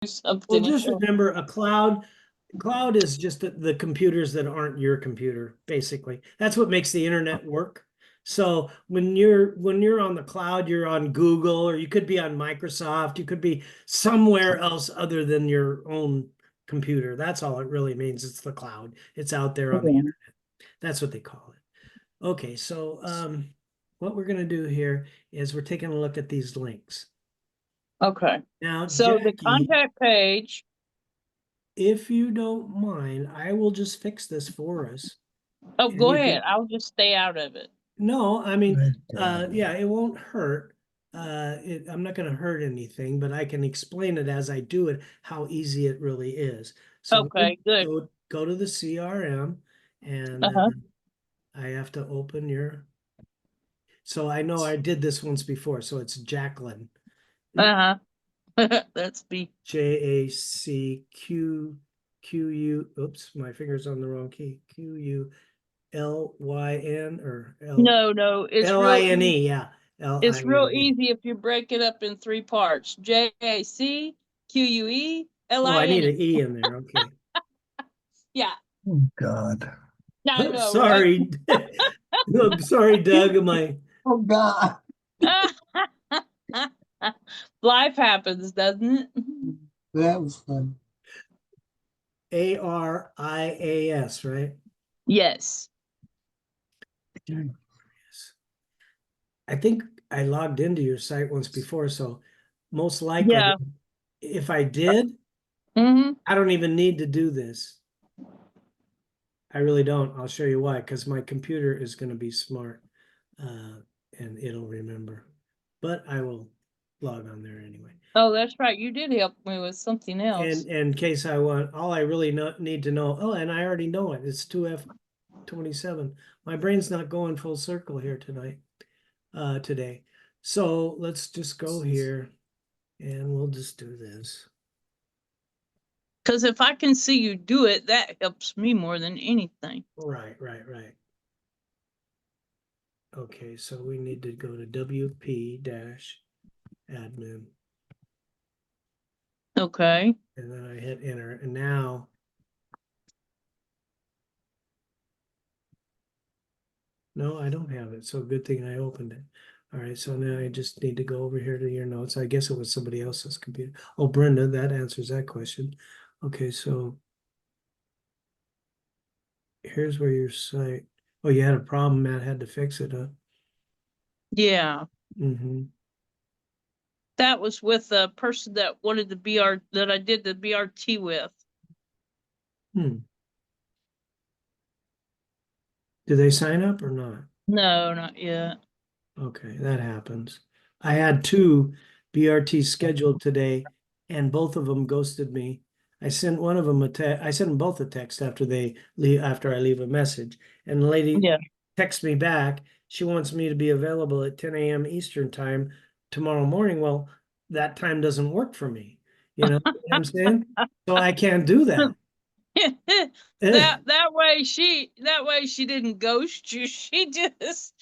Well, just remember a cloud is just the computers that aren't your computer, basically. That's what makes the internet work. So when you're on the cloud, you're on Google, or you could be on Microsoft, you could be somewhere else other than your own computer. That's all it really means. It's the cloud. It's out there on the internet. That's what they call it. Okay, so what we're going to do here is we're taking a look at these links. Okay. Now, So the Jackie, contact page. if you don't mind, I will just fix this for us. Oh, And go you ahead. can, I'll just stay out of it. no, I mean, yeah, it won't hurt. I'm not going to hurt anything, but I can explain it as I do it, how easy it really is. So Okay, good. go to the CRM, and Uh-huh. I have to open your. So I know I did this once before. So it's Jacqueline, Uh-huh. That's me. JACQU. Oops, my finger's on the wrong key. QULYN or No, it's real LINE. easy. Yeah, It's real LINE. easy if you break it up in 3 parts. Oh, I need JACQUELINE. an E in there. Okay. Yeah. Oh, God. I know, right? Sorry. I'm sorry, Doug. Oh, God. Life happens, doesn't it? That was fun. ARIAS, right? Yes. I think I logged into your site once before, so most likely, Yeah. if I did, Mm-hmm. I don't even need to do this. I really don't. I'll show you why, because my computer is going to be smart and it'll remember. But I will log on there anyway. Oh, that's right. You did help me with something else. And in case I want, all I really need to know, oh, and I already know it, it's 2F27. My brain's not going full circle here today. So let's just go here and we'll just do this. Because if I can see you do it, that helps me more than anything. Right. Okay, so we need to go to WP-admin. Okay. And then I hit enter, and now no, I don't have it. So good thing I opened it. All right, so now I just need to go over here to your notes. I guess it was somebody else's computer. Oh, Brenda, that answers that question. Okay, so here's where your site. Oh, you had a problem, Matt had to fix it, huh? Yeah. Mm-hmm. That was with a person that wanted the that I did the BRT with. Do they sign up or not? No, not yet. Okay, that happens. I had 2 BRT scheduled today, and both of them ghosted me. I sent one of them I sent them both a text after they leave, after I leave a message, and the lady texts me back. She wants me to be available at 10 a.m. Eastern time tomorrow morning. Well, that time doesn't work for me. You know what I'm saying? So I can't do that. that way she didn't ghost you. She just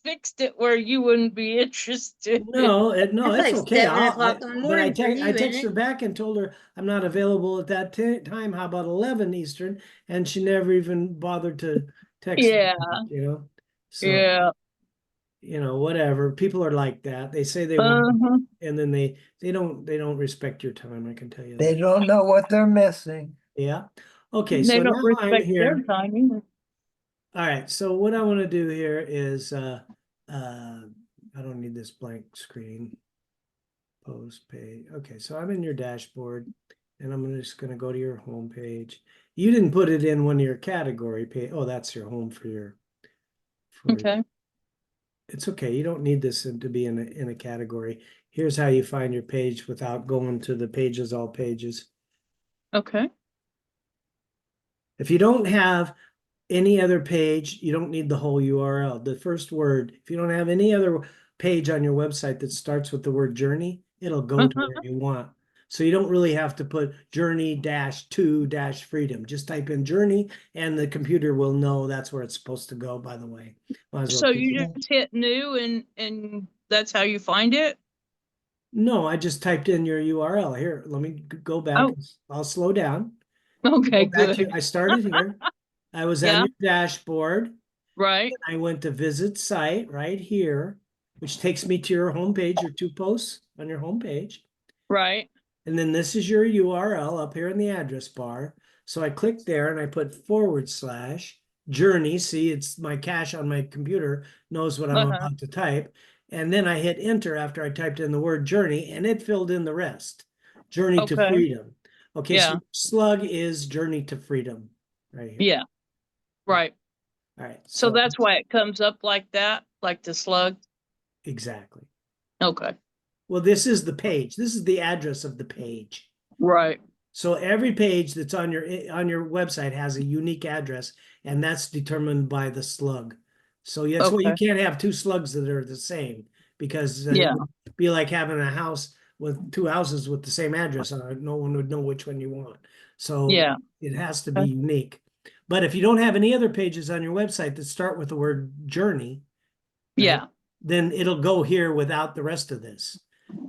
fixed it where you wouldn't be interested. No, it's like okay. 7 o'clock in the morning But I for you, text isn't her it? back and told her I'm not available at that time. How about 11 Eastern? And she never even bothered to text me Yeah. back, you know. So, Yeah. you know, whatever. People are like that. They say they want, and then they don't respect your time. I can tell you They that. don't know what they're missing. Yeah. Okay. They So don't now I'm respect their here. time either. All right. So what I want to do here is I don't need this blank screen. Post page. Okay, so I'm in your dashboard, and I'm just going to go to your home page. You didn't put it in one of your category page. Oh, that's your home for your. Okay. It's okay. You don't need this to be in a category. Here's how you find your page without going to the pages, all pages. Okay. If you don't have any other page, you don't need the whole URL. The first word, if you don't have any other page on your website that starts with the word journey, it'll go to where you want. So you don't really have to put journey-to-freedom. Just type in journey and the computer will know that's where it's supposed to go, by the way. So you just hit new and that's how you find it? No, I just typed in your URL here. Let me go back. Oh, I'll slow down. okay, Go back to, good. I started here. I was on Yeah, your dashboard. right, I went to visit site right here, which takes me to your homepage, your two posts on your homepage. right. And then this is your URL up here in the address bar. So I click there and I put / journey. See, it's my cache on my computer knows what I'm Uh-huh. about to type. And then I hit enter after I typed in the word journey and it filled in the rest. Journey to Okay. freedom. Okay, so Yeah, slug is journey to freedom right here. yeah, right. All right, So so that's why it comes up like that, like the slug. exactly. Okay. Well, this is the page. This is the address of the page. Right. So every page that's on your website has a unique address, and that's determined by the slug. So that's why you Okay. can't have two slugs that are the same, because it Yeah. would be like having a house with two houses with the same address on it. No one would know which one you want. So Yeah. it has to be Okay. unique. But if you don't have any other pages on your website that start with the word journey, right, Yeah. then it'll go here without the rest of this.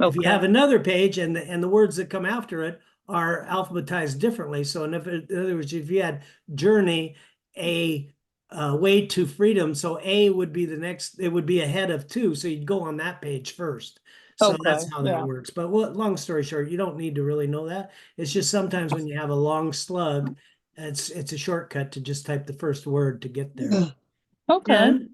If you Okay. have another page and the words that come after it are alphabetized differently. So in other words, if you had journey, a way to freedom, so A would be the next, it would be ahead of two. So you'd go on that page first. So Okay. that's how that Yeah. works. But long story short, you don't need to really know that. It's just sometimes when you have a long slug, it's a shortcut to just type the first word to get there. Okay. And,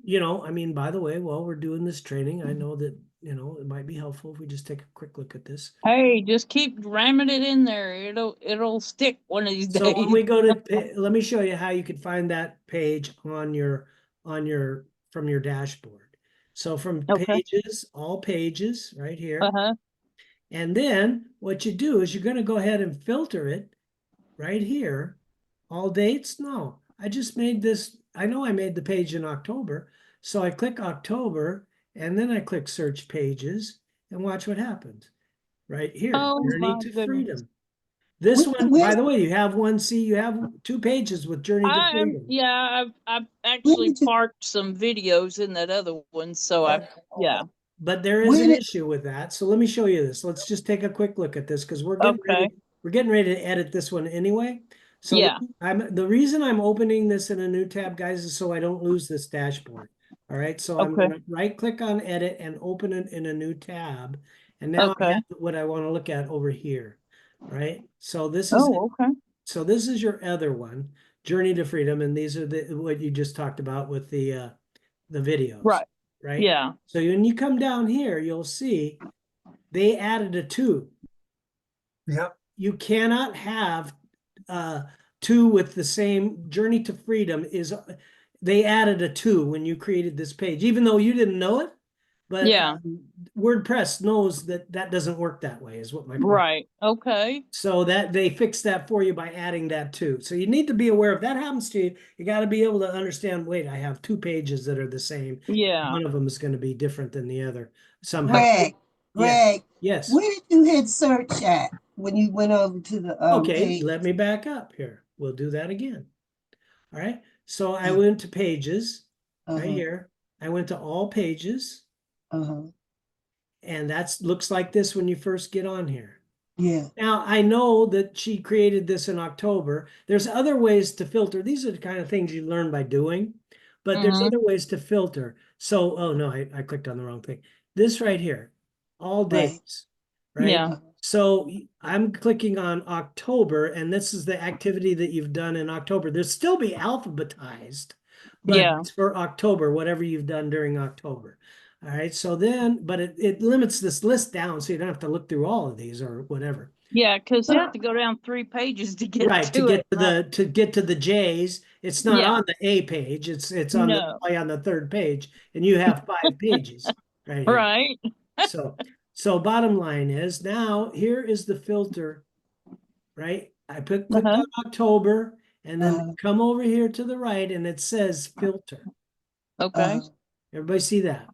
I mean, by the way, while we're doing this training, I know that, it might be helpful if we just take a quick look at this. Hey, just keep ramming it in there. It'll stick one of these So when days. we go to, let me show you how you can find that page from your dashboard. So from Okay. pages, all pages, right here. Uh-huh. And then what you do is you're going to go ahead and filter it right here. All dates? No, I just made this. I know I made the page in October. So I click October and then I click search pages and watch what happens right here. Oh Journey my to goodness. freedom. This one, by Where, the way, you have two pages with Journey to Freedom. Yeah, I've where actually did you, parked some videos in that other one, so yeah. But there is where an did, issue with that. So let me show you this. Let's just take a quick look at this because Okay. we're getting ready to edit this one anyway. So Yeah. the reason I'm opening this in a new tab, guys, is so I don't lose this dashboard. All right. So I'm Okay. going to right click on edit and open it in a new tab. And now I Okay. have what I want to look at over here. Right. So this is Oh, okay. So this is your other one, Journey to Freedom, and these are what you just talked about with the videos, Right. right? Yeah. So when you come down here, you'll see they added a 2. yep, You cannot have uh, 2 with the same Journey to Freedom is they added a 2 when you created this page, even though you didn't know it, but Yeah. WordPress knows that that doesn't work that way, is what my point. Right. Okay. So that they fix that for you by adding that too. So you need to be aware if that happens to you, you got to be able to understand, wait, I have 2 pages that are the same. Yeah. One of them is going to be different than the other somehow. Greg, Yeah. Greg, Yes. where did you hit search at when you went over to the Okay, page? let me back up here. We'll do that again. All right. So I went to pages right Uh-huh, here. I went to all pages, uh-huh, and that's looks like this when you first get on here. yeah, Now, I know that she created this in October. There's other ways to filter. These are the kind of things you learn by doing, but there's Mm-hmm. other ways to filter. So, oh no, I clicked on the wrong thing. This right here, all right. dates, right? Yeah. Uh, So I'm clicking on October, and this is the activity that you've done in October. There'll still be alphabetized, but Yeah. it's for October, whatever you've done during October. All right, so then, but it limits this list down so you don't have to look through all of these or whatever. Yeah, because you have to go down 3 pages to get Right, to to get it. to the J's, it's not Yeah. on the A page, it's on the No. probably on the third page, and you have 5 pages right here. Right. So bottom line is now here is the filter, right? I clicked Uh-huh. on October and then uh, come over here to the right and it says filter. Okay. Everybody see that?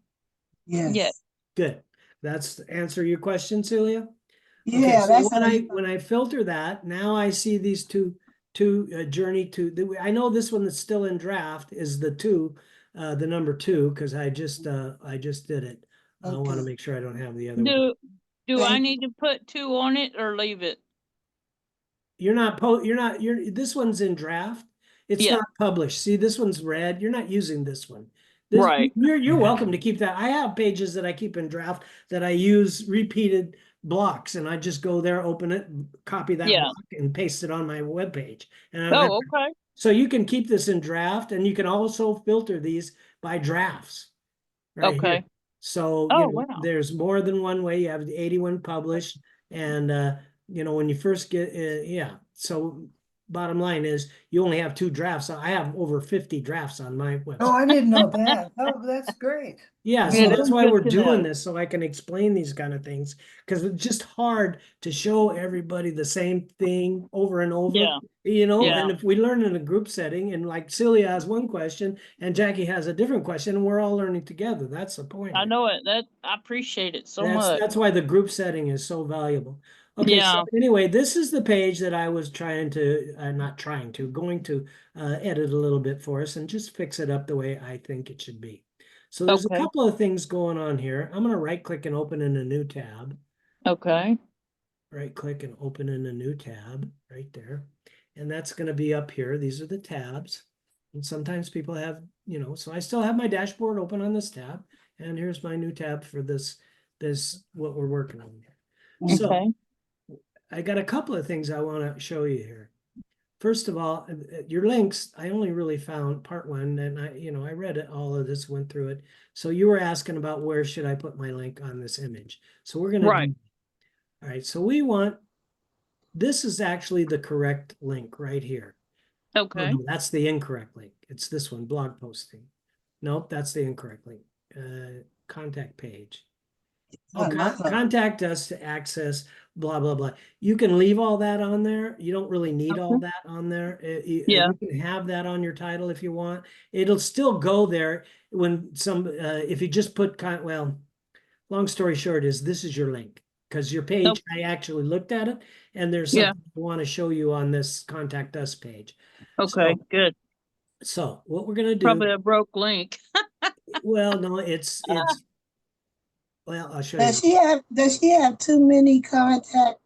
Yeah. yes. Good. That's to answer your question, Celia. Okay, Yeah, so that's how you, when I filter that, now I see these two journey to. I know this one that's still in draft is the number 2 because I just did it. I want to okay. make sure I don't have the other one. Do Do I Thank need to put 2 on it or leave it? This one's in draft. It's Yeah. not published. See, this one's red. You're not using this one. Right. You're welcome to keep that. I have pages that I keep in draft that I use repeated blocks, and I just go there, open it, copy that Yeah. block, and paste it on my webpage. And I don't have Oh, to- okay. so you can keep this in draft, and you can also filter these by drafts right here. Okay. So, Oh, wow. there's more than one way. You have the 81 published, and when you first get, yeah. So, bottom line is, you only have 2 drafts. I have over 50 drafts on my Oh, website. I didn't know that. Oh, that's great. Yeah, so It that's is why good we're to doing know. this, so I can explain these kind of things, because it's just hard to show everybody the same thing over and over. Yeah. And Yeah. if we learn in a group setting, and like Celia has one question and Jackie has a different question, and we're all learning together. That's the point. I know it. I appreciate it so That's much. that's why the group setting is so valuable. Okay, so Yeah. anyway, this is the page that I was going to edit a little bit for us and just fix it up the way I think it should be. So there's a Okay. couple of things going on here. I'm going to right click and open in a new tab. Okay. Right click and open in a new tab right there. And that's going to be up here. These are the tabs. And sometimes people have, so I still have my dashboard open on this tab. And here's my new tab for this what we're working on here. you. So Okay. I got a couple of things I want to show you here. First of all, your links, I only really found part 1, and I read it, all of this, went through it. So you were asking about where should I put my link on this image. So we're going to Right. do, all right, so this is actually the correct link right here. Oh, Okay. no, that's the incorrect link. It's this one, blog posting. Nope, that's the incorrect link. Contact page. Oh, contact us to access blah, blah, blah. You can leave all that on there. You don't really need all that on there. Yeah. You can have that on your title if you want. It'll still go there when if you just put, long story short is this is your link. Because your page, I actually looked at it, and there's Yeah. something I want to show you on this contact us page. Okay. Good. So what we're going to do, Probably a broke link. well, no, it's, well, I'll show Does you. does she have too many contact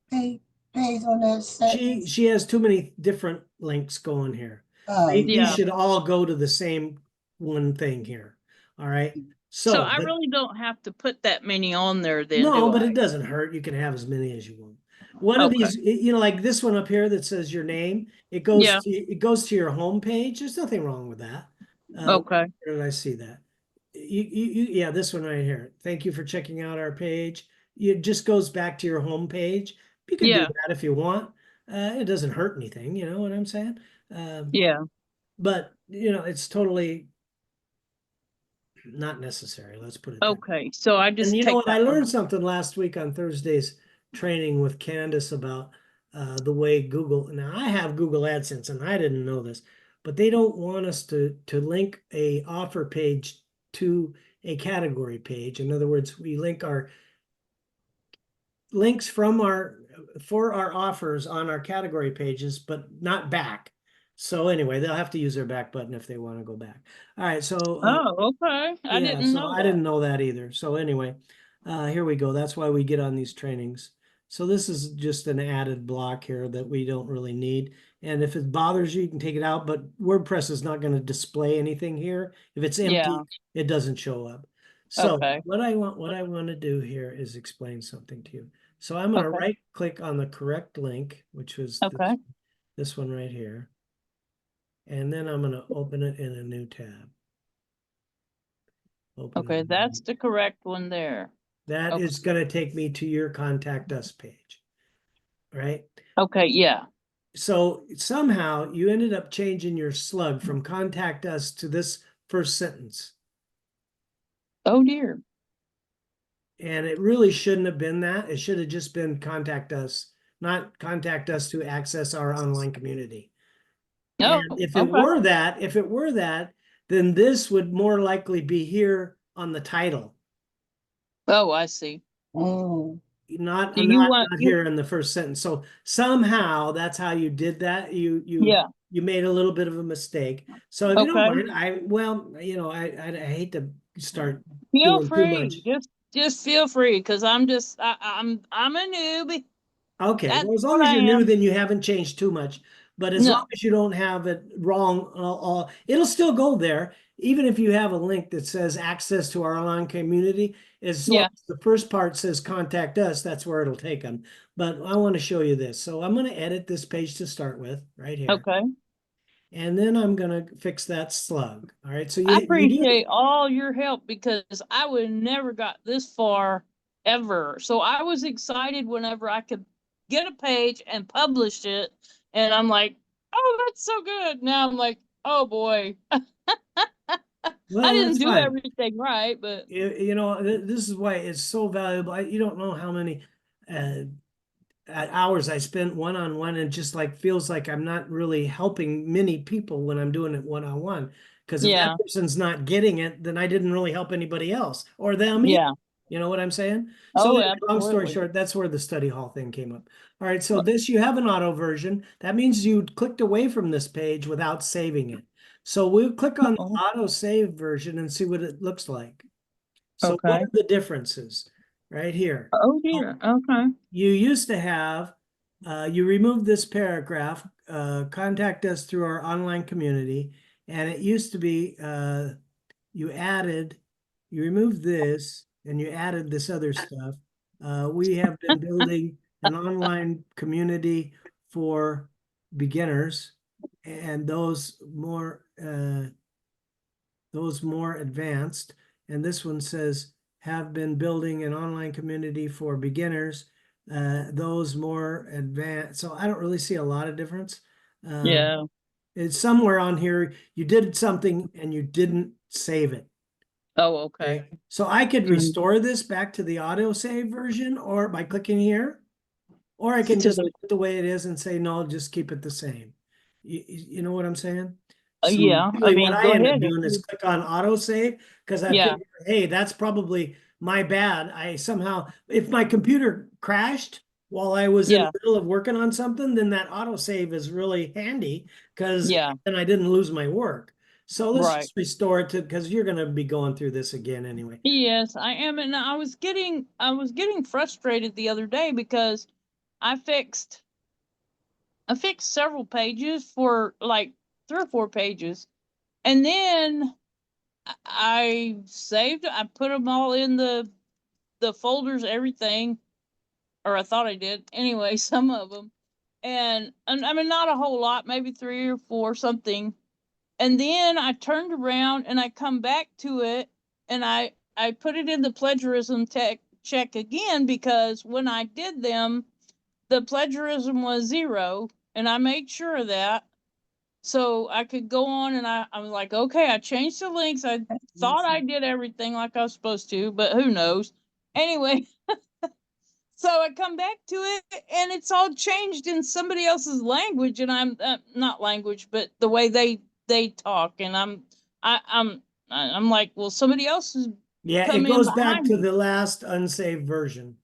page on that section? She has too many different links going here. Oh, These Yeah. should all go to the same one thing here. All right. So I but- really don't have to put that many on there then, no, do but I? it doesn't hurt. You can have as many as you want. One of Okay. these, like this one up here that says your name, it goes Yeah. to your home page. There's nothing wrong with that. Okay. Where did I see that? Yeah, this one right here. Thank you for checking out our page. It just goes back to your home page. You can do Yeah. that if you want. It doesn't hurt anything, you know what I'm saying? Yeah. But it's totally not necessary. Let's put it that way. Okay. So I just And you take know what? that I one learned off. something last week on Thursday's training with Candace about the way Google. Now I have Google AdSense, and I didn't know this, but they don't want us to link a offer page to a category page. In other words, we link our links for our offers on our category pages, but not back. So anyway, they'll have to use their back button if they want to go back. All right, so Oh, okay. I yeah, didn't so know I that. didn't know that either. So anyway, here we go. That's why we get on these trainings. So this is just an added block here that we don't really need. And if it bothers you, you can take it out, but WordPress is not going to display anything here. If it's empty, Yeah. it doesn't show up. So Okay. what I want to do here is explain something to you. So I'm going to Okay. right click on the correct link, which was Okay. this one right here. And then I'm going to open it in a new tab. Open Okay. it. That's the correct one there. That Okay. is going to take me to your contact us page, right? Okay. Yeah. So somehow you ended up changing your slug from contact us to this first sentence. Oh dear. And it really shouldn't have been that. It should have just been contact us, not contact us to access our online community. Oh, And if okay. it were that, then this would more likely be here on the title. Oh, I see. mm. Not Do you want here in the first sentence. So somehow that's how you did that. You Yeah. made a little bit of a mistake. So if you don't Okay. mind, I hate to start Feel doing too much. free. just feel free, because I'm a newbie. Okay, That's well, as long what as I you're new, am. then you haven't changed too much. But as long No, as you don't have it wrong, it'll still go there. Even if you have a link that says access to our online community, as long yeah, as the first part says contact us, that's where it'll take them. But I want to show you this. So I'm going to edit this page to start with right here. okay. And then I'm going to fix that slug. All right, so I you do. appreciate all your help, because I would never got this far ever. So I was excited whenever I could get a page and publish it. And I'm like, oh, that's so good. Now I'm like, oh boy. I Well, didn't that's do fine. everything right, but You know, this is why it's so valuable. You don't know how many uh, hours I spent one-on-one, and just like feels like I'm not really helping many people when I'm doing it one-on-one. Because if that yeah, person's not getting it, then I didn't really help anybody else or them either. yeah. You know what I'm saying? So Oh, anyway, long story absolutely. short, that's where the study hall thing came up. All right, so this, you have an auto version. That means you clicked away from this page without saving it. So we'll click on the Oh, auto save version and see what it looks like. So what okay. are the differences right here? Oh dear. Okay. You used to have, you removed this paragraph, contact us through our online community. And it used to be, you added, you removed this and you added this other stuff. We have been building an online community for beginners, and those more advanced. And this one says, have been building an online community for beginners, those more advanced. So I don't really see a lot of difference. Yeah. It's somewhere on here, you did something and you didn't save it. Oh, okay. Okay. So I could Mm. restore this back to the auto save version, or by clicking here, or I can To just the leave it the way it is and say, no, just keep it the same. You know what I'm saying? So yeah. I really what mean, I go end up ahead if doing is you. click on auto save, because I Yeah. figure, hey, that's probably my bad. I somehow, if my computer crashed while I was in the Yeah. middle of working on something, then that auto save is really handy, because Yeah. then I didn't lose my work. So let's Right. just restore it to, because you're going to be going through this again anyway. Yes, I am, and I was getting frustrated the other day because I fixed I fixed several pages for like 3 or 4 pages, and then I saved. I put them all in the folders, everything, or I thought I did. Anyway, some of them, and I mean not a whole lot, maybe 3 or 4 something. And then I turned around and I come back to it, and I put it in the plagiarism check again, because when I did them, the plagiarism was 0, and I made sure of that. So I could go on, and I was like, okay, I changed the links. I thought I did everything like I was supposed to, but who knows? Anyway, so I come back to it, and it's all changed in somebody else's language, and I'm not language, but the way they talk, and I'm like, well, somebody else has Yeah, it come in goes back behind to me. the last unsaved version.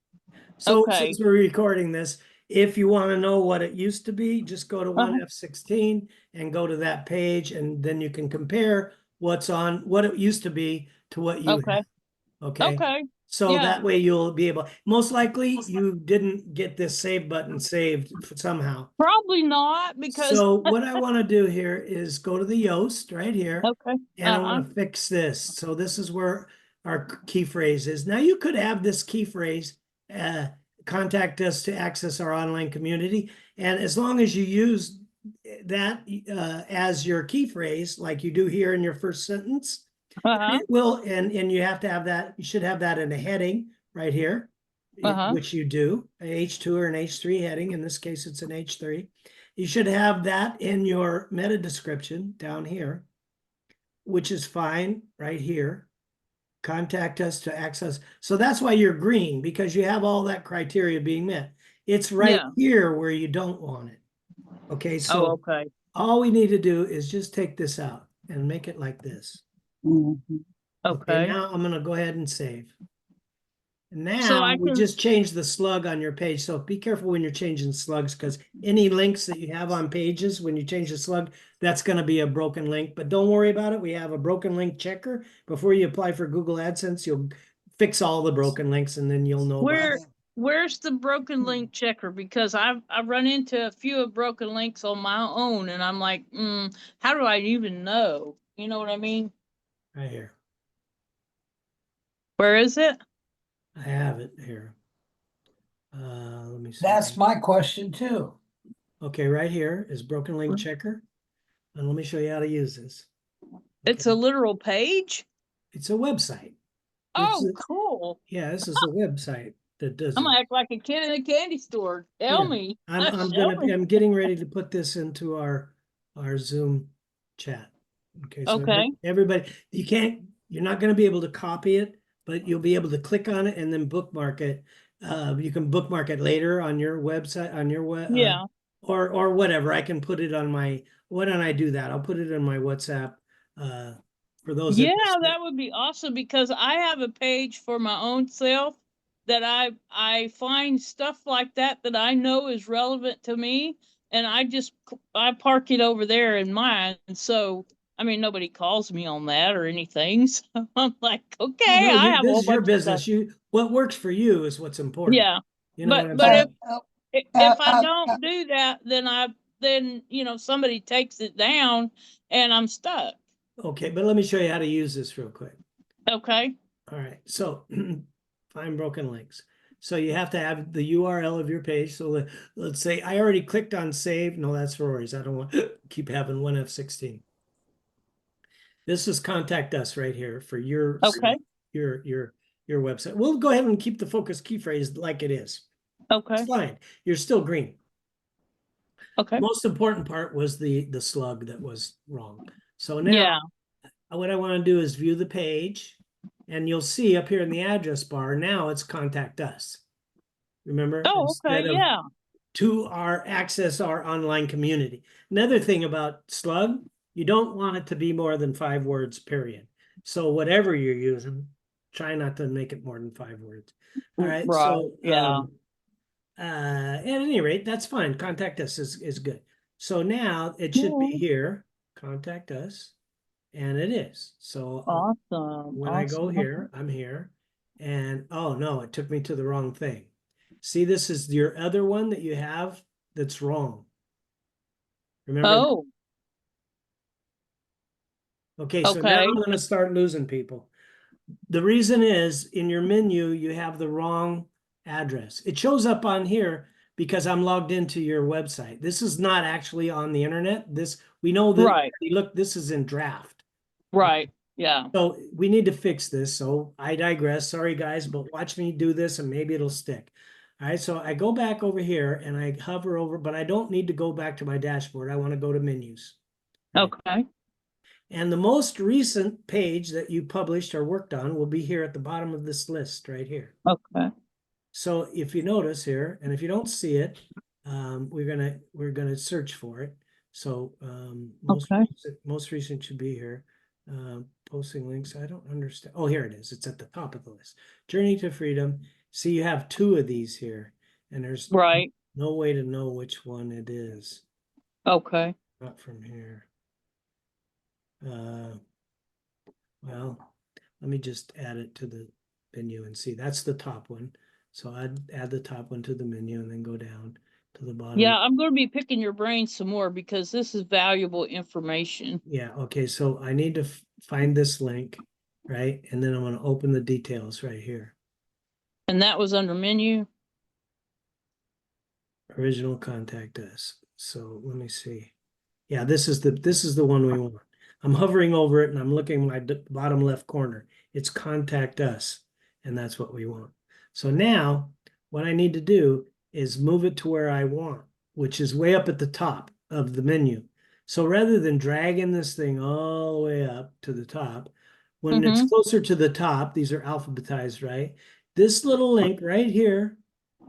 So Okay. since we're recording this, if you want to know what it used to be, just go to Uh-huh. 1F16 and go to that page, and then you can compare what's on, what it used to be to what you Okay. have. Okay. Okay. So Yeah. that way you'll be able, most likely you didn't get this save button saved somehow. Probably not, because So what I want to do here is go to the Yoast right here, okay. and I Uh-huh. want to fix this. So this is where our key phrase is. Now you could have this key phrase, uh, contact us to access our online community. And as long as you use that as your key phrase, like you do here in your first sentence, Uh-huh. it will, and you have to have that, you should have that in a heading right here, Uh-huh. which you do, an H2 or an H3 heading. In this case, it's an H3. You should have that in your meta description down here, which is fine right here. Contact us to access. So that's why you're green, because you have all that criteria being met. It's right Yeah. here where you don't want it. Okay, Oh, so okay. all we need to do is just take this out and make it like this. Mhm. Okay, Okay. now I'm going to go ahead and save. So Now I we can just changed the slug on your page. So be careful when you're changing slugs, because any links that you have on pages, when you change the slug, that's going to be a broken link. But don't worry about it. We have a broken link checker. Before you apply for Google AdSense, you'll fix all the broken links, and then you'll know about it. Where's the broken link checker? Because I've run into a few of broken links on my own, and I'm like, how do I even know? You know what I mean? Right here. Where is it? I have it here. Let me see. That's my question too. Okay, right here is broken link checker. And let me show you how to use this. It's a literal page? It's a website. Oh, cool. Yeah, this is a website that does I'm it. gonna act like a kid in a candy store. Tell me. I'm getting ready to put this into our Zoom chat. Okay, so Okay. everybody, you're not going to be able to copy it, but you'll be able to click on it and then bookmark it. You can bookmark it later on your website, on your web, Yeah. or whatever. I can put it on my. Why don't I do that? I'll put it in my WhatsApp. For those. Yeah, that would be awesome because I have a page for my own self that I find stuff like that I know is relevant to me, and I park it over there in mine. So I mean, nobody calls me on that or anything. So I'm like, okay, Well, no, I have a this whole is your bunch of stuff. business. What works for you is what's important. Yeah, You know what I'm but saying? if I don't do that, then somebody takes it down and I'm stuck. Okay, but let me show you how to use this real quick. Okay. All right, so find broken links. So you have to have the URL of your page. So let's say I already clicked on save. No, that's for Rory's. I don't want to keep having 1F16. This is contact us right here for your Okay. your website. We'll go ahead and keep the focus key phrase like it is. Okay. It's fine. You're still green. Okay. The most important part was the slug that was wrong. So now Yeah. what I want to do is view the page, and you'll see up here in the address bar, now it's contact us. Remember? Oh, okay. Instead of Yeah. to access our online community. Another thing about slug, you don't want it to be more than 5 words, period. So whatever you're using, try not to make it more than 5 words. All right. Right. So Yeah. at any rate, that's fine. Contact us is good. So now it should be here, contact us, and it is. So Awesome. when I go here, I'm here, and oh no, it took me to the wrong thing. See, this is your other one that you have that's wrong. Remember? Oh, Okay, so now okay. I'm going to start losing people. The reason is in your menu, you have the wrong address. It shows up on here because I'm logged into your website. This is not actually on the internet. We know that. Right. Look, this is in draft. Right. Yeah. So we need to fix this. So I digress. Sorry, guys, but watch me do this and maybe it'll stick. All right, so I go back over here and I hover over, but I don't need to go back to my dashboard. I want to go to menus. Right? Okay. And the most recent page that you published or worked on will be here at the bottom of this list right here. Okay. So if you notice here, and if you don't see it, we're gonna search for it. So most recent should be here. Posting links. I don't understand. Oh, here it is. It's at the top of the list. Journey to Freedom. See, you have 2 of these here, and there's Right. no way to know which one it is. Okay. Not from here. Well, let me just add it to the menu and see. That's the top one. So I'd add the top one to the menu and then go down to the bottom. Yeah, I'm going to be picking your brain some more because this is valuable information. Yeah. Okay. So I need to find this link, right? And then I'm going to open the details right here. And that was under menu. Original contact us. So let me see. Yeah, this is the one we want. I'm hovering over it and I'm looking my bottom left corner. It's contact us, and that's what we want. So now what I need to do is move it to where I want, which is way up at the top of the menu. So rather than dragging this thing all the way up to the top, when it's closer to the top, these are alphabetized, right? This little link right here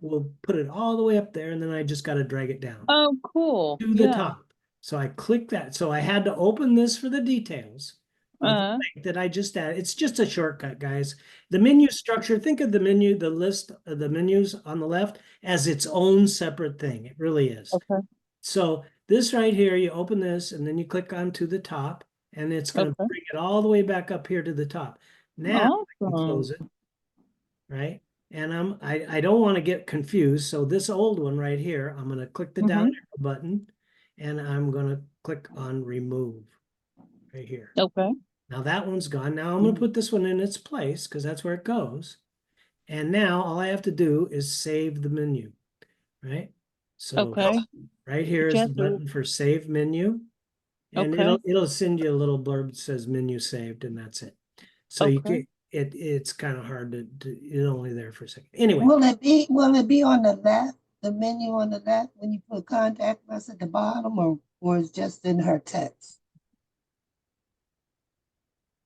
will put it all the way up there, and then I just got to drag it down Oh, cool. to the top. So I click that. So I had to open this for the details of the link that I just added. It's just a shortcut, guys. The menu structure, think of the menu, the list of the menus on the left as its own separate thing. It really is. Okay. So this right here, you open this and then you click on to the top, and it's going to bring it all the way back up here to the top. Now I can close it. right? And I don't want to get confused. So this old one right here, I'm going to click the down arrow button and I'm going to click on remove right here. Okay. Now that one's gone. Now I'm going to put this one in its place because that's where it goes. And now all I have to do is save the menu, right? So Okay. right here is the button for save menu. And Okay. it'll send you a little blurb that says menu saved, and that's it. So you Okay. can it's kind of hard to it's only there for a second. Anyway, Will it be on the left, the menu on the left when you put contact us at the bottom, or it's just in her text?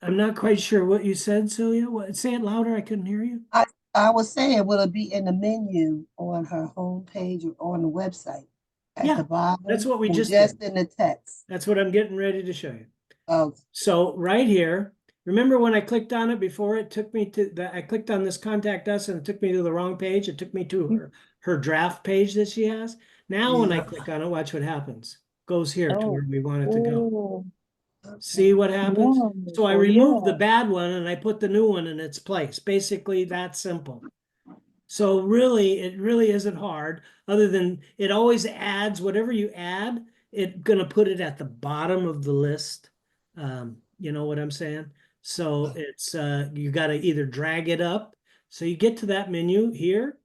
I'm not quite sure what you said, Celia. What, say it louder. I couldn't hear you. I was saying, will it be in the menu on her homepage or on the website at Yeah, the bottom? that's what we or just just did. in the text. That's what I'm getting ready to show you. Oh, So right here, remember when I clicked on it before, it took me to I clicked on this contact us and it took me to the wrong page. It took me to her draft page that she has. Now when I yeah. click on it, watch what happens. Goes here to Oh. where we want it to go. Oh. See what happens? So I Wonderful, removed the yeah. bad one and I put the new one in its place. Basically that simple. So really, it really isn't hard, other than it always adds whatever you add, it's gonna put it at the bottom of the list. You know what I'm saying? So it's you gotta either drag it up. So you get to that menu here.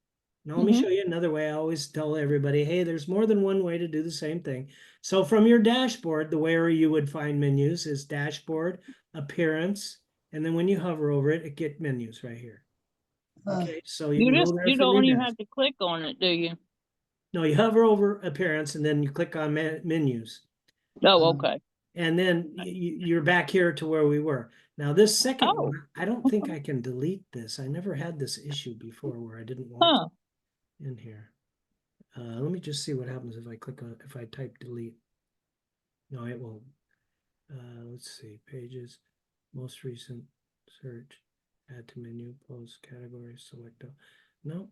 Now let me show you another way. I always tell everybody, hey, there's more than one way to do the same thing. So from your dashboard, the way you would find menus is dashboard, appearance, and then when you hover over it, it get menus right here. Okay, so you can go there You from your don't even desk. have to click on it, do you? No, you hover over appearance and then you click on menus. Oh, okay. And then you're back here to where we were. Now this second Oh, one, I don't think I can delete this. I never had this issue before where I didn't want huh. in here. Let me just see what happens if I click on, if I type delete. No, it won't. Let's see, pages, most recent search, add to menu, post category, select all. No,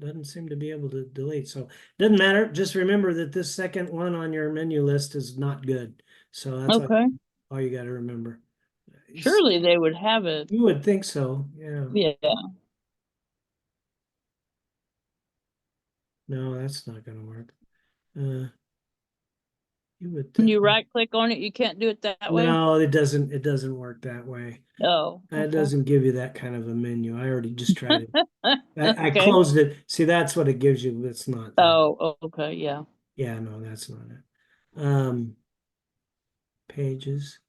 doesn't seem to be able to delete. So doesn't matter. Just remember that this second one on your menu list is not good. So that's Okay. all you got to remember. Surely they would have it. You would think so, yeah. Yeah. No, that's not going to work. You would When think. you right click on it, you can't do it that way. No, it doesn't. It doesn't work that way. Oh, It okay. doesn't give you that kind of a menu. I already just tried it. I Okay. closed it. See, that's what it gives you. It's not that. Oh, okay, yeah. Yeah, no, that's not it. Pages.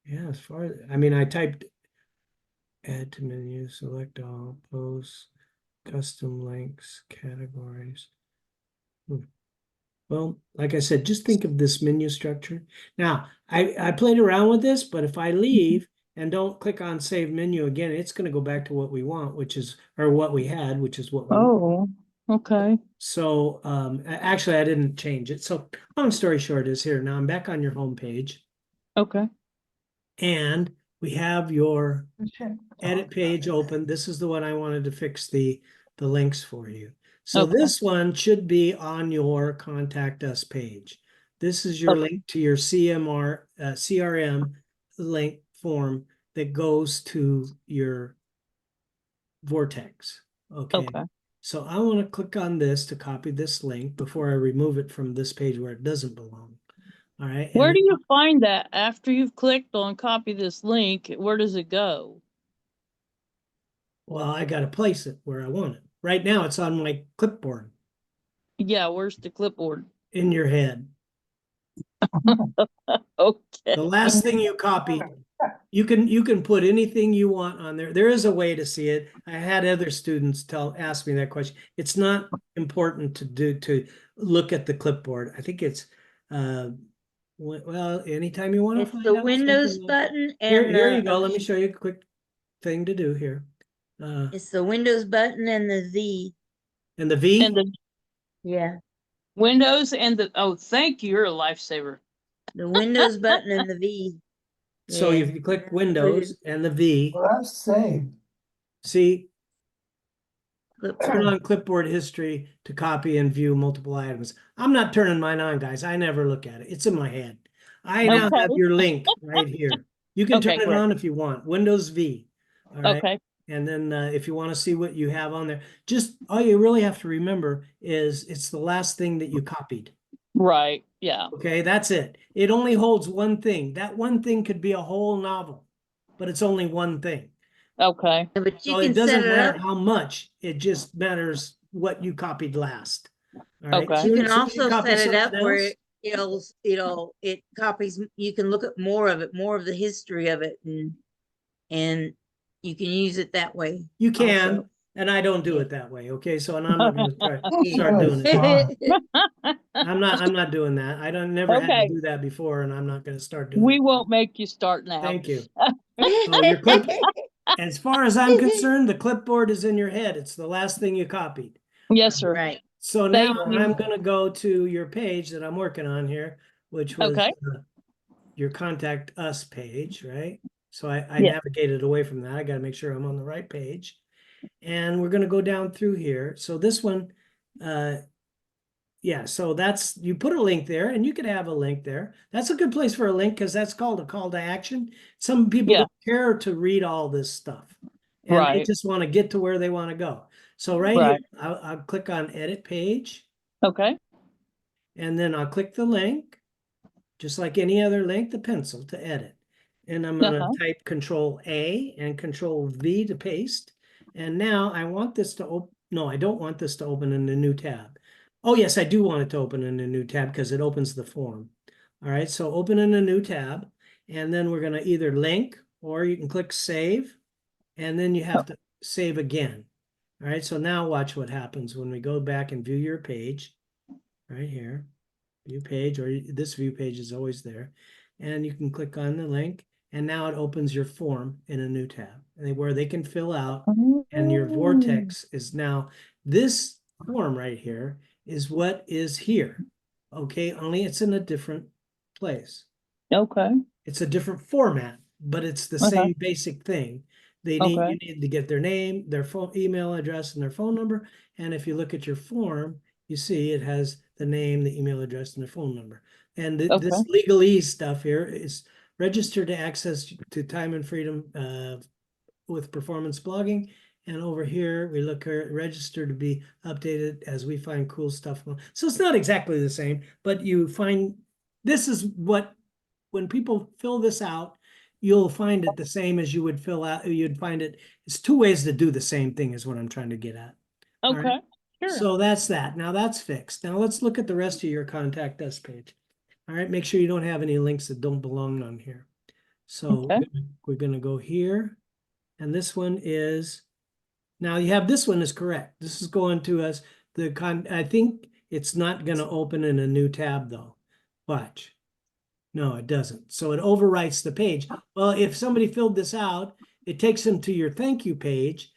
Yeah, as far as I mean, I typed add to menu, select all, posts, custom links, categories. Well, like I said, just think of this menu structure. Now, I played around with this, but if I leave and don't click on save menu again, it's going to go back to what we want, which is, or what we had, which is what we want. Oh, okay. So actually, I didn't change it. So long story short is here. Now I'm back on your home page Okay. and we have your edit page open. This is the one I wanted to fix the links for you. So Okay. this one should be on your contact us page. This is your Okay. link to your CRM link form that goes to your Vortex. Okay. Okay. So I want to click on this to copy this link before I remove it from this page where it doesn't belong. All right. Where And do you find that after you've clicked on copy this link? Where does it go? well, I got to place it where I want it. Right now, it's on my clipboard Yeah, where's the clipboard? in your head. Okay. The last thing you copied, you can put anything you want on there. There is a way to see it. I had other students ask me that question. It's not important to look at the clipboard. I think it's well, anytime you want to It's find the out Windows something. button Here and you go. Let me show you a quick thing to do here. it's the Windows button and the Z. And the V. And the Yeah, Windows and the, oh, thank you. You're a lifesaver. the Windows button and the V. So Yeah. if you click Windows and the V, Well, that's saved. see, Clip- turn on clipboard history to copy and view multiple items. I'm not turning mine on, guys. I never look at it. It's in my head. I now have Okay. your link right here. You can turn Okay, it great. on if you want. Windows V. All right. Okay. And then if you want to see what you have on there, just all you really have to remember is it's the last thing that you copied. Right, yeah, Okay, that's it. It only holds one thing. That one thing could be a whole novel, but it's only one thing. okay, Yeah, but you So it can set doesn't it matter up. how much, it just matters what you copied last. All right. Okay. You can Soon as you also copy set it up something where else, it copies, you can look at more of it, more of the history of it, and you can use it that way. you can, also. and I don't do Yeah. it that way. Okay, so and I'm not going to start Yeah. doing it. Smart. I'm not doing that. I don't never had to Okay. do that before, and I'm not going to start doing We it. won't make you start now. Thank you. So your clip, as far as I'm concerned, the clipboard is in your head. It's the last thing you copied. Yes, sir. Right. So Thank now you. I'm going to go to your page that I'm working on here, which was Okay. your contact us page, right? So I Yeah. navigated away from that. I got to make sure I'm on the right page. And we're going to go down through here. So this one, yeah, so that's, you put a link there, and you could have a link there. That's a good place for a link because that's called a call to action. Some people Yeah. don't care to read all this stuff, and they Right. just want to get to where they want to go. So right Right. here, I'll click on edit page, Okay. and then I'll click the link, just like any other link, the pencil to edit. And I'm going to type Control A and Control V to paste. And now I want this to open. No, I don't want this to open in a new tab. Oh, yes, I do want it to open in a new tab because it opens the form. All right, so open in a new tab. And then we're going to either link, or you can click Save. And then you have to save again. All right, so now watch what happens when we go back and view your page right here. View page, or this view page is always there. And you can click on the link, and now it opens your form in a new tab where they can fill out, and your vortex is now, this form right here is what is here. Okay, only it's in a different place. Okay. It's a different format, but it's the Okay. same basic thing. You Okay. need to get their name, their phone, email address, and their phone number. And if you look at your form, you see it has the name, the email address, and the phone number. And this Okay. legalese stuff here is registered to access to time and freedom with performance blogging. And over here, we look here, registered to be updated as we find cool stuff. So it's not exactly the same, but you find, this is what, when people fill this out, you'll find it the same as you would fill out, you'd find it, it's two ways to do the same thing is what I'm trying to get at. All right? Okay. Sure. So that's that. Now that's fixed. Now let's look at the rest of your contact us page. All right, make sure you don't have any links that don't belong on here. So Okay. we're gonna go here, and this one is, now you have, this one is correct. This is going to us, I think it's not gonna open in a new tab though. Watch. No, it doesn't. So it overwrites the page. Well, if somebody filled this out, it takes them to your thank you page.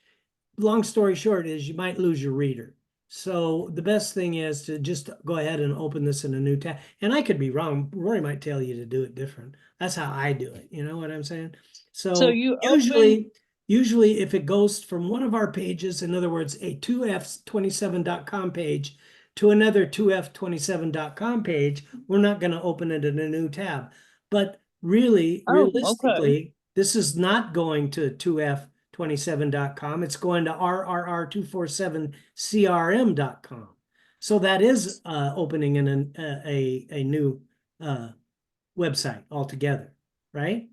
Long story short is you might lose your reader. So the best thing is to just go ahead and open this in a new tab. And I could be wrong. Rory might tell you to do it different. That's how I do it. You know what I'm saying? So you usually if it goes from one of our pages, in other words, a 2f27.com page to another 2f27.com page, we're not going to open it in a new tab. But really, okay. realistically, this is not going to 2f27.com. It's going to rrr247crm.com. So that is opening in a new website altogether, right?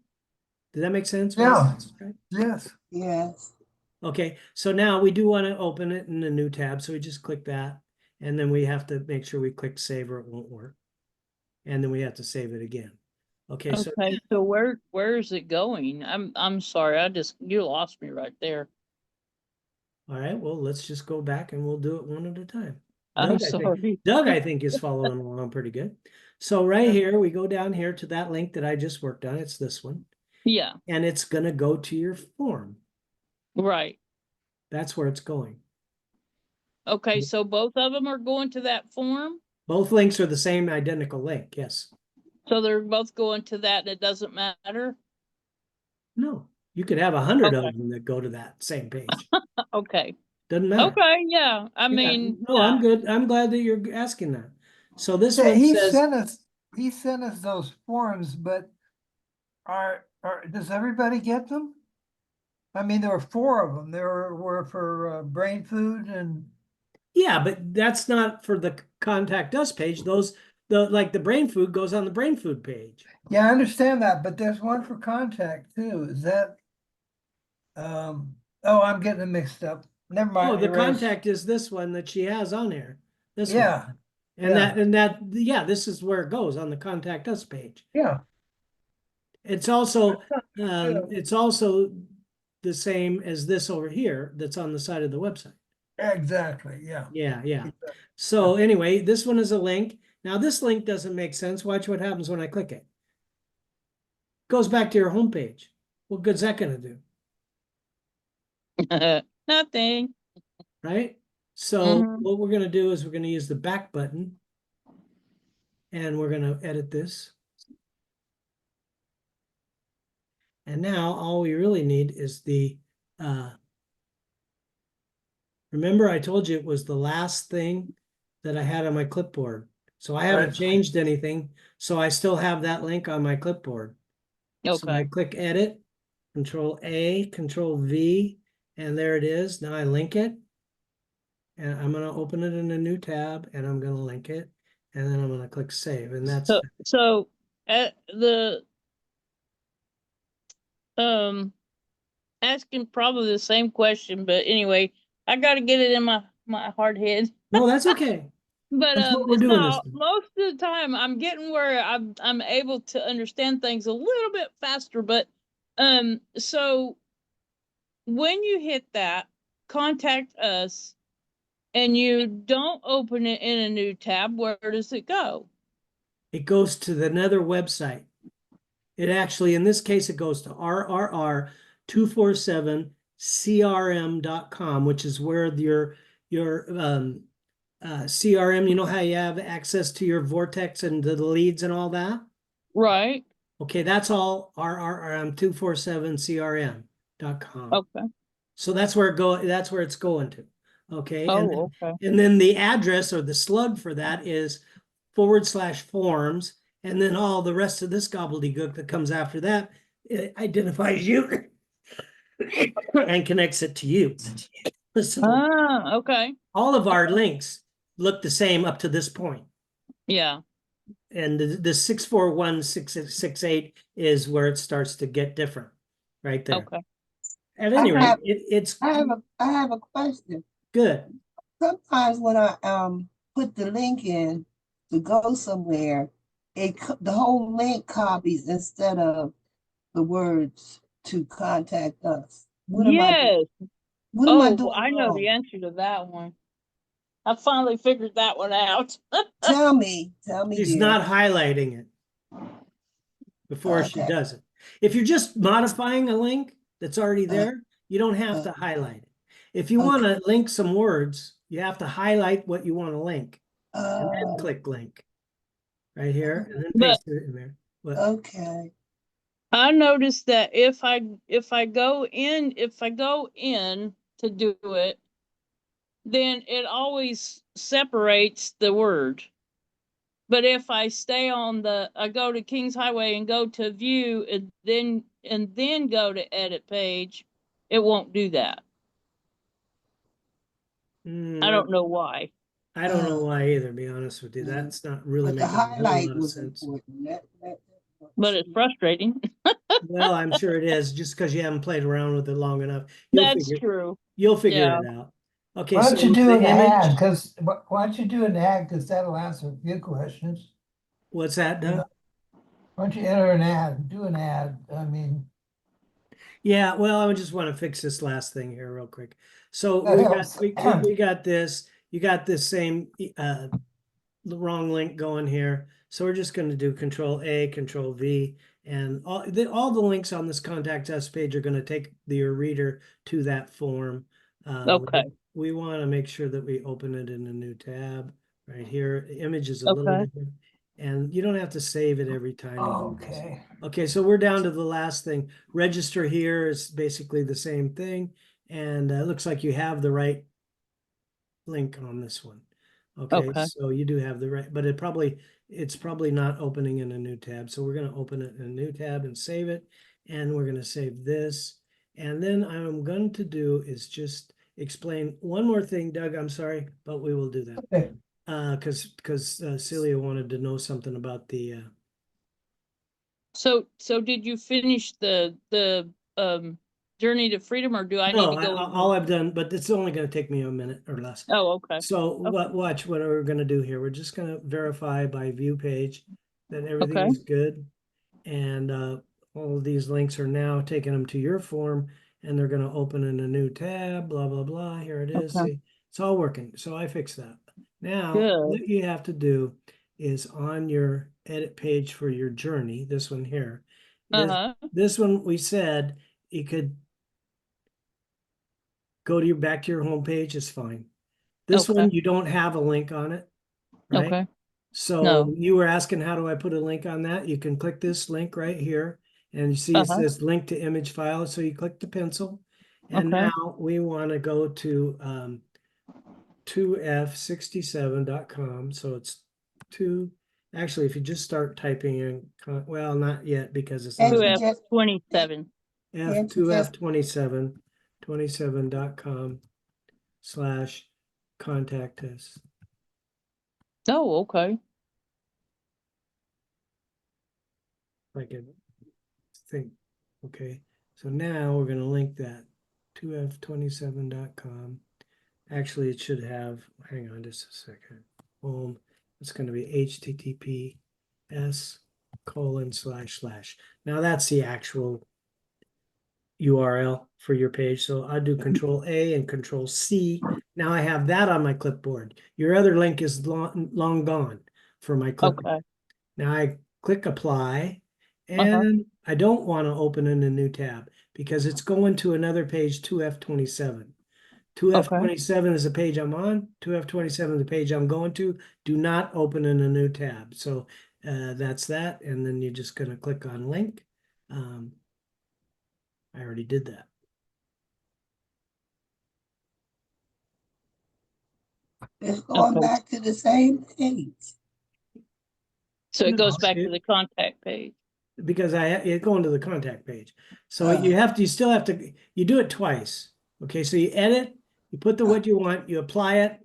Does that make sense? Yeah. Right? Yes. Yes. Okay, so now we do want to open it in a new tab, so we just click that, and then we have to make sure we click save or it won't work. And then we have to save it again. Okay, so Okay. So where is it going? I'm sorry. You lost me right there. all right, well, let's just go back and we'll do it one at a time. I'm sorry. Doug, I think, is following along pretty good. So right here, we go down here to that link that I just worked on. It's this one. Yeah. And it's going to go to your form. Right. That's where it's going. Okay. So both of them are going to that form. Both links are the same identical link. Yes. So they're both going to that, and it doesn't matter. No, you could have 100 Okay. of them that go to that same page. Okay. Doesn't matter. Okay. Yeah. I Yeah, mean, no, I'm good. I'm glad that you're asking that. So this Yeah, one says, he sent us those forms, but does everybody get them? I mean, there were 4 of them. There were for brain food and, Yeah, but that's not for the contact us page. Those, like the brain food goes on the brain food page. yeah, I understand that, but there's one for contact too. Is that? Oh, I'm getting them mixed up. Never Oh, mind. the erase. contact is this one that she has on here. This Yeah, one. And yeah, this is where it goes on the contact us page. yeah. It's also, true. it's also the same as this over here that's on the side of the website. Exactly, yeah. Yeah, yeah. So anyway, this one is a link. Now this link doesn't make sense. Watch what happens when I click it. Goes back to your homepage. What good's that gonna do, Nothing. right? So Mhm. what we're gonna do is we're gonna use the back button and we're gonna edit this. And now all we really need is the, remember I told you it was the last thing that I had on my clipboard. So I haven't Right. changed anything. So I still have that link on my clipboard. So I Okay. click edit, Control A, Control V, and there it is. Now I link it. And I'm gonna open it in a new tab and I'm gonna link it. And then I'm gonna click save. And that's So the asking probably the same question, but anyway, I got to get it in my hard head. no, that's okay. But That's what we're doing this so time. most of the time I'm getting where I'm able to understand things a little bit faster. But so when you hit that, contact us, and you don't open it in a new tab, where does it go? It goes to another website. It actually, in this case, it goes to rrr247crm.com, which is where your CRM, you know how you have access to your vortex and the leads and all that? Right. Okay, that's all rrm247crm.com. Okay. So that's where it's going to. Okay. Oh, okay. And then the address or the slug for that is /forms. And then all the rest of this gobbledygook that comes after that, it identifies you and connects it to you. So Ah, okay. all of our links look the same up to this point. Yeah. And the 641-668 is where it starts to get different right there. Okay. At I any rate, have- it's I have a question. good. Sometimes when I put the link in to go somewhere, the whole link copies instead of the words to contact us. What am I doing? Yes. What am I Oh, doing I know the wrong? answer to that one. I finally figured that one out. Tell me, She's dear. not highlighting it before she Okay. does it. If you're just modifying a link that's already there, you don't have to highlight it. If you want to link some words, you have to highlight what you want to link and then click link right here and then But paste it in there. What? Okay. I noticed that if I go in to do it, then it always separates the word. But if I stay on I go to Kings Highway and go to view and then go to edit page, it won't do that. I don't know why. I don't know why either, to be honest with you. That's not really But the making a whole highlight lot of was sense. important. But it's frustrating. Well, I'm sure it is, just because you haven't played around with it long enough. That's true. You'll figure Yeah. it out. Okay, Why don't so you do the an ad? image, Because why don't you do an ad? Because that'll answer a few questions. what's that, Doug? Why don't you enter an ad? Do an ad. I mean, Yeah, well, I just want to fix this last thing here real quick. So that we got helps. we got this. You got this same the wrong link going here. So we're just going to do Control A, Control V, and all the links on this Contact Us page are going to take your reader to that form. Okay. We want to make sure that we open it in a new tab right here. The image is a little Okay. different, and you don't have to save it every time you do this. Okay. Okay, so we're down to the last thing. Register here is basically the same thing, and it looks like you have the right link on this one. Okay, Okay. so you do have the right, but it's probably not opening in a new tab. So we're going to open it in a new tab and save it, and we're going to save this, And then I'm going to do is just explain one more thing, Doug, I'm sorry, but we will do that. Okay. Because Celia wanted to know something about the, So did you finish the Journey to Freedom, or do I need no, to go? all I've done, but it's only gonna take me a minute or less. Oh, okay. So Okay. watch what we're gonna do here. We're just gonna verify by view page that everything Okay. is good. And all of these links are now taking them to your form, and they're gonna open in a new tab, blah, blah, blah. Here it is. Okay. See, it's all working. So I fixed that. Now, Good. what you have to do is on your edit page for your journey, this one here, Uh-huh. this one we said you could go to back to your home page is fine. This Okay. one, you don't have a link on it, right? Okay. So No. you were asking, how do I put a link on that? You can click this link right here, and you see it Uh-huh. says link to image file. So you click the pencil, and Okay. now we want to go to 2f67.com. So it's two. Actually, if you just start typing in, well, not yet because it's And not you F just, 27. and you just, f2f27.com/contact us. Oh, okay. I can think, okay. So now we're gonna link that 2f27.com. Actually, it should have, hang on just a second. Boom. It's gonna be https://. Now that's the actual URL for your page. So I do Control A and Control C. Now I have that on my clipboard. Your other link is long gone for my clipboard. Okay. Now I click apply, Uh-huh. and I don't want to open in a new tab because it's going to another page, 2F27. Okay. 2F27 is the page I'm on. 2F27 is the page I'm going to. Do not open in a new tab. So that's that. And then you're just going to click on link. I already did that. it's going Okay. back to the same page. So it No, goes back to the contact page. because it's going to the contact page. So Uh. you still have to, you do it twice. Okay, so you edit, you put the what you want, you apply it,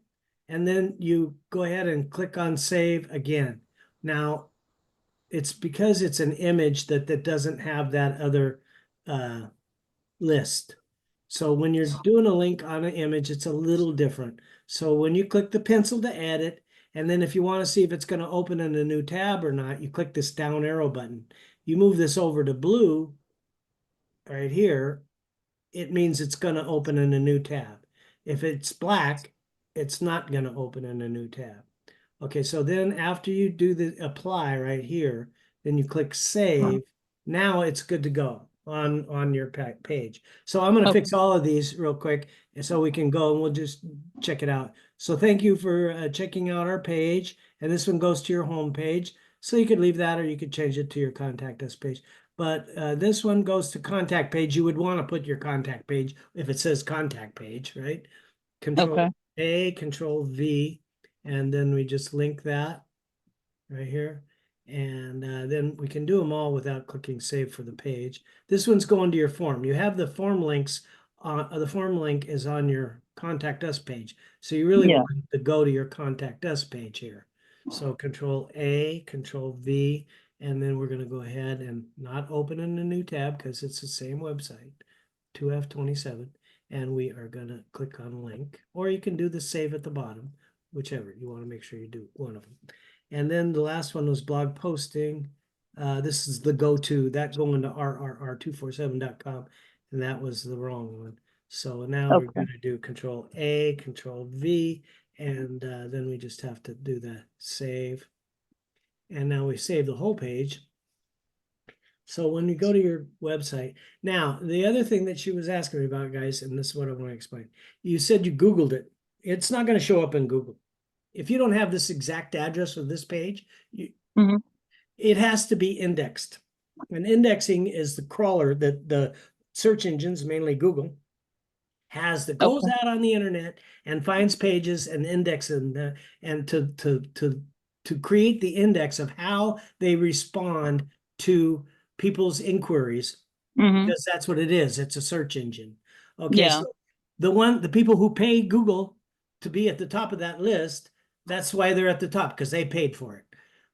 and then you go ahead and click on save again. Now, it's because it's an image that doesn't have that other list. So when you're doing a link on an image, it's a little different. So when you click the pencil to add it, and then if you want to see if it's going to open in a new tab or not, you click this down arrow button. You move this over to blue right here, it means it's going to open in a new tab. If it's black, it's not going to open in a new tab. Okay, so then after you do the apply right here, then you click save. Now it's good to go on your page. So I'm going to Okay. fix all of these real quick, and so we can go and we'll just check it out. So thank you for checking out our page, and this one goes to your home page. So you could leave that, or you could change it to your contact us page. But this one goes to contact page. You would want to put your contact page if it says contact page, right? Control Okay. A, Control V, and then we just link that right here. And then we can do them all without clicking save for the page. This one's going to your form. You have the form links. The form link is on your contact us page. So you really Yeah. want to go to your contact us page here. So Control A, Control V, and then we're going to go ahead and not open in a new tab because it's the same website, 2F27. And we are going to click on link, or you can do the save at the bottom, whichever. You want to make sure you do one of them. And then the last one was blog posting. This is the go-to, that going to rrr247.com, and that was the wrong one. So now we're Okay. going to do Control A, Control V, and then we just have to do the save. And now we save the whole page. So when you go to your website, now the other thing that she was asking me about, guys, and this is what I want to explain. You said you Googled it. It's not going to show up in Google. If you don't have this exact address of this page, Mhm. it has to be indexed. And indexing is the crawler that the search engines, mainly Google, has that goes Okay. out on the internet and finds pages and indexes them, and to create the index of how they respond to people's inquiries Mhm. because that's what it is. It's a search engine. Okay, Yeah. so the people who pay Google to be at the top of that list, that's why they're at the top, because they paid for it.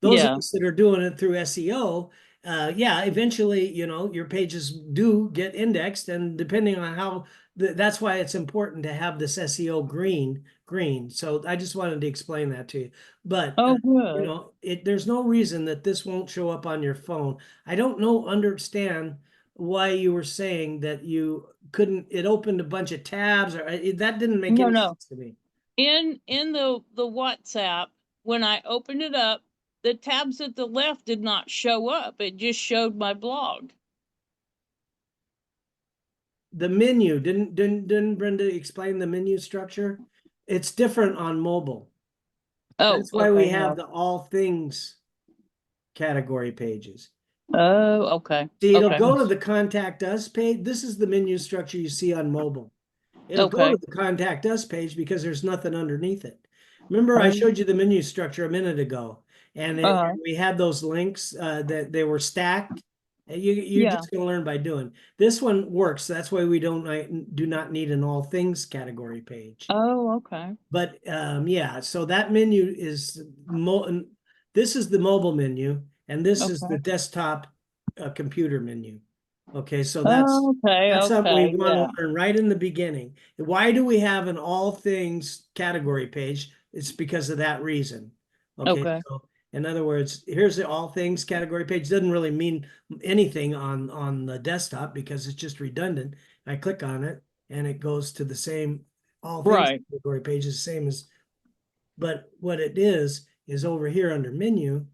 Those of Yeah. us that are doing it through SEO, yeah, eventually, your pages do get indexed, and depending on how, that's why it's important to have this SEO green. So I just wanted to explain that to you. But Oh, good. there's no reason that this won't show up on your phone. I don't understand why you were saying that you couldn't, it opened a bunch of tabs, or that didn't make No, any no. sense to me. In the WhatsApp, when I opened it up, the tabs at the left did not show up. It just showed my blog. The menu, didn't Brenda explain the menu structure? It's different on mobile. Oh, That's why we okay, have no. the all things category pages. Oh, okay. See, it'll Okay. go to the contact us page. This is the menu structure you see on mobile. It'll go Okay. to the contact us page because there's nothing underneath it. Remember, I Oh. showed you the menu structure a minute ago, and Uh-huh. we had those links that they were stacked. You're Yeah. just going to learn by doing. This one works. That's why we do not need an all things category page. Oh, okay. But yeah, so that menu is this is the mobile menu, and this is the Okay. desktop computer menu. Okay, so Oh, okay, that's something we okay, want yeah. to learn right in the beginning. Why do we have an all things category page? It's because of that reason. Okay, Okay. so in other words, here's the all things category page. Doesn't really mean anything on the desktop because it's just redundant. I click on it and it goes to the same all things Right. category page is the same as, but what it is over here under menu,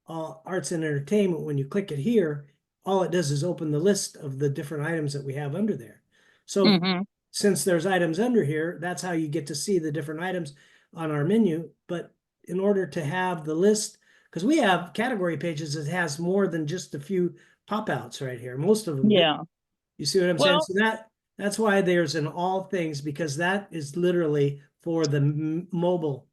arts and entertainment. When you click it here, all it does is open the list of the different items that we have under there. So Mm-hmm. since there's items under here, that's how you get to see the different items on our menu. But in order to have the list, because we have category pages that has more than just a few pop-outs right here. Most of them do. Yeah. You see what I'm saying? Well, So that's why there's an all things, because that is literally for the mobile.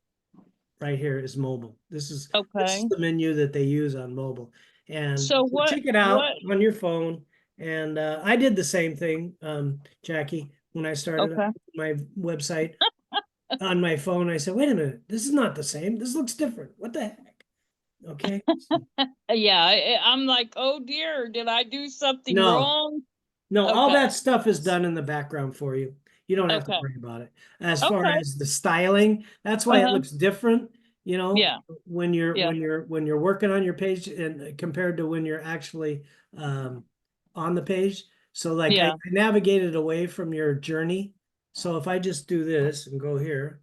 Right here is mobile. This is okay. the menu that they use on mobile. And So check it out what, on your phone. And I did the same thing, Jackie, when I started okay. my website on my phone. I said, wait a minute, this is not the same. This looks different. What the heck? Okay. Yeah, I'm like, oh dear, did I do something No, wrong? no, all Okay. that stuff is done in the background for you. You don't have to Okay. worry about it. As far Okay. as the styling, that's why it Uh-huh. looks different, Yeah. when you're Yeah. when you're working on your page and compared to when you're actually on the page. So like I Yeah. navigated away from your journey. So if I just do this and go here,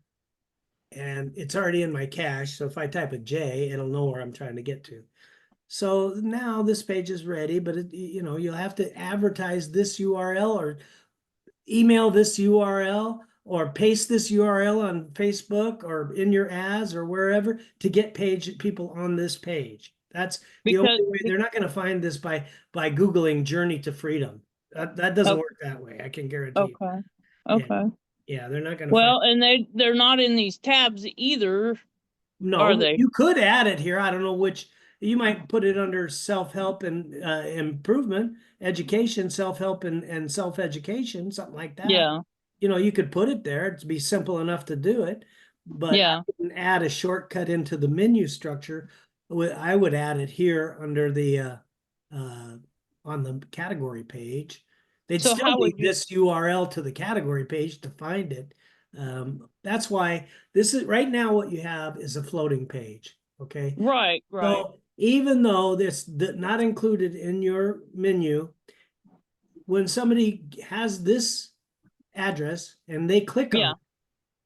and it's already in my cache. So if I type a J, it'll know where I'm trying to get to. So now this page is ready, but you'll have to advertise this URL or email this URL or paste this URL on Facebook or in your ads or wherever to get people on this page. That's the only Because way. They're not going to find this by Googling Journey to Freedom. That doesn't oh, work that way. I can guarantee you. okay. Yeah, Okay. yeah, they're not going to find. Well, and they're not in these tabs either, are No, they? you could add it here. I don't know which. You might put it under self-help and improvement, education, self-help and self-education, something like that. Yeah. You could put it there. It'd be simple enough to do it, but I Yeah. wouldn't add a shortcut into the menu structure. I would add it here under the on the category page. They'd So still how need would you, this URL to the category page to find it. That's why this is right now what you have is a floating page. Okay. right, right. So even though this not included in your menu, when somebody has this address and they click on Yeah. it,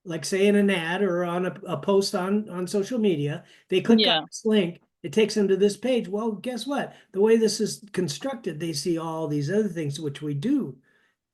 like say in an ad or on a post on social media, they click on Yeah. this link, it takes them to this page. Well, guess what? The way this is constructed, they see all these other things, which we do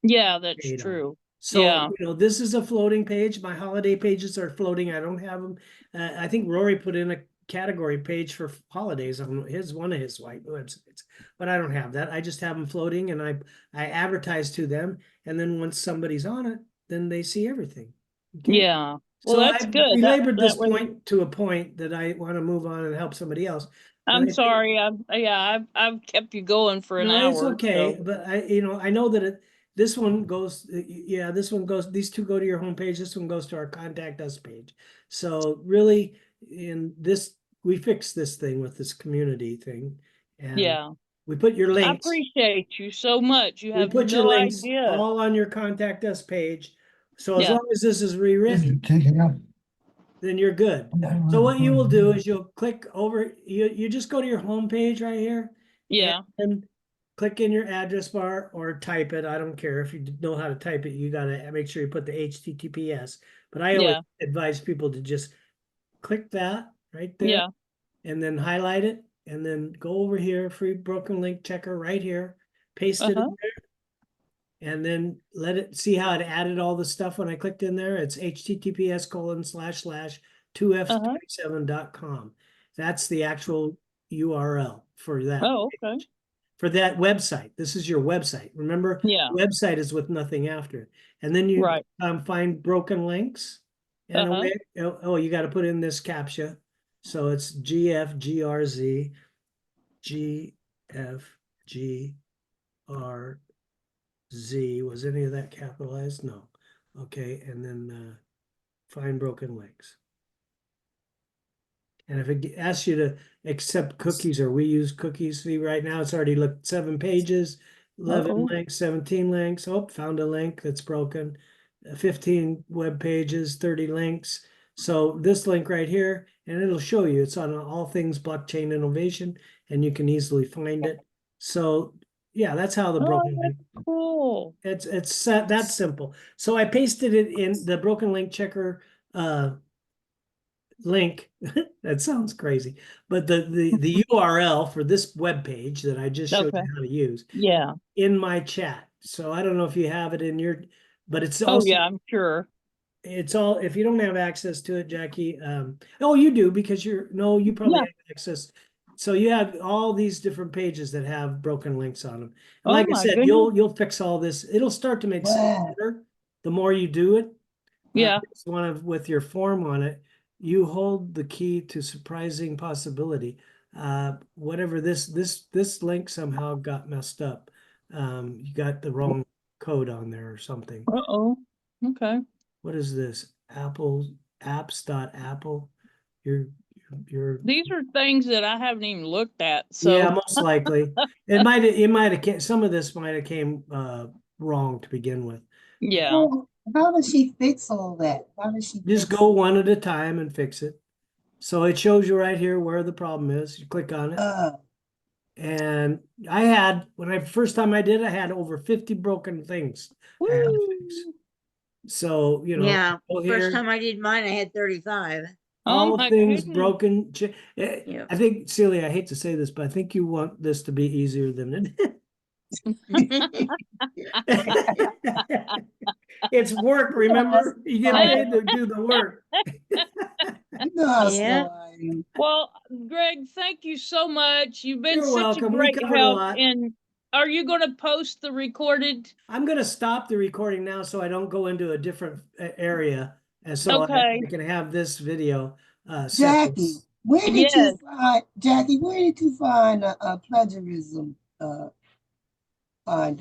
Yeah, that's date on. true. So, Yeah. this is a floating page. My holiday pages are floating. I don't have them. I think Rory put in a category page for holidays on one of his white websites, but I don't have that. I just have them floating, and I advertise to them. And then once somebody's on it, then they see everything. Okay. Yeah. Well, So that's I good. belabored this That way. point to a point that I want to move on and help somebody else. I I'm think- sorry. I've kept you going for an No, hour. it's okay, so- but I know that this one goes, yeah, this one goes, these two go to your homepage, this one goes to our contact us page. So really, in this, we fixed this thing with this community thing. And Yeah. we put your I links, appreciate you so much. You we have put your no links idea. all on your contact us page. So as Yeah. long as this is rewritten, Take it up. then you're good. So what you will do is you'll click over, you just go to your home page right here. Yeah. And click in your address bar or type it. I don't care if you know how to type it. You gotta make sure you put the HTTPS. But I always Yeah. advise people to just click that right there Yeah. and then highlight it and then go over here, free broken link checker right here, paste it Uh-huh. in there, and then let it see how it added all the stuff when I clicked in there. It's https://2f27.com. That's the actual URL for that. Oh, okay. For that website. This is your website. Remember, Yeah. website is with nothing after it. And then you Right. find broken links. And Uh-huh. you got to put in this CAPTCHA. So it's GFGRZ, GFGRZ. Was any of that capitalized? No. Okay, and then find broken links. And if it asks you to accept cookies or we use cookies, see right now it's already looked 7 pages, 11 Uh-oh. links, 17 links. Oh, found a link that's broken. 15 web pages, 30 links. So this link right here, and it'll show you it's on all things blockchain innovation, and you can easily find it. So yeah, that's how the Oh, broken link. that's cool. It's that simple. So I pasted it in the broken link checker link. That sounds crazy, but the URL for this web page that I just showed Okay. you how to use Yeah. in my chat. So I don't know if you have it in your, but it's Oh, also yeah, I'm sure. it's all, if you don't have access to it, Jackie. Oh, you do because you probably Yeah. have access. So you have all these different pages that have broken links on them. And Oh, like I my said, goodness. you'll fix all this. It'll start to make sense Wow. better the more you do it. Yeah. It's one of with your form on it, you hold the key to surprising possibility. Whatever this link somehow got messed up. You got the wrong code on there or something. Uh-oh. Okay. What is this? Apps.apple. You're These are things that I haven't even looked at. yeah, So, most likely. It might have some of this might have came wrong to begin with. yeah. How does she fix all that? How does she Just fix go one at a time and fix it. So it shows you right here where the problem is. You click on it. And I had, when I first time I did, I had over 50 broken things I had to fix. Woo. So, Yeah, go first here, time I did mine, I had 35. Oh, all my things goodness. broken. Yep. I think, Celia, I hate to say this, but I think you want this to be easier than it. It's work, remember? You get paid to do the work. You know how Yeah. slow I am. Well, Greg, thank you so much. You've been You're such welcome. a We great covered a help. lot. And are you going to post the recorded? I'm going to stop the recording now so I don't go into a different area. And so Okay. I can have this video separate. Jackie, where did Yes. you find Jackie? Where did you find a plagiarism finder?